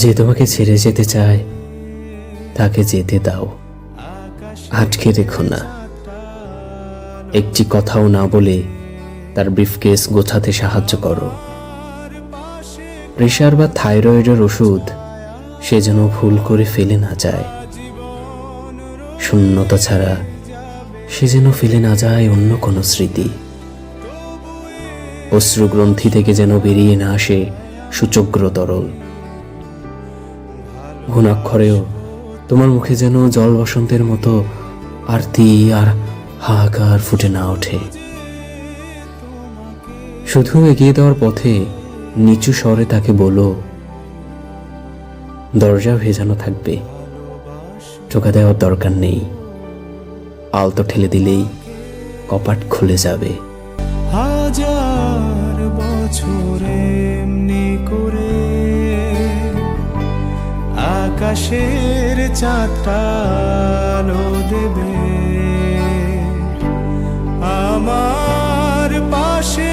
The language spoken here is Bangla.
যে তোমাকে ছেড়ে যেতে চায় তাকে যেতে দাও, আটকে রেখো না। একটি কথাও না বলে তার ব্রিফকেস গোছাতে সাহায্য করো। প্রেশার বা থাইরয়েডের ওষুধ সে যেন ভুল করে ফেলে না যায়। শূন্যতা ছাড়া সে যেন ফেলে না যায় অন্য কোনো স্মৃতি। অশ্রুগ্রন্থি থেকে যেন বেরিয়ে না আসে সুচগ্র তরল। ঘুণাক্ষরেও তোমার মুখে যেন জল বসন্তের মতো আরতি আর হাহাকার ফুটে না ওঠে। শুধু এগিয়ে দেওয়ার পথে নিচু স্বরে তাকে বলো, দরজা ভেজানো থাকবে, টোকা দেওয়ার দরকার নেই, আলতো ঠেলে দিলেই কপাট খুলে যাবে। হাজার বছর এমনি করে আকাশের চাঁদটা আলো দেবে আমার পাশে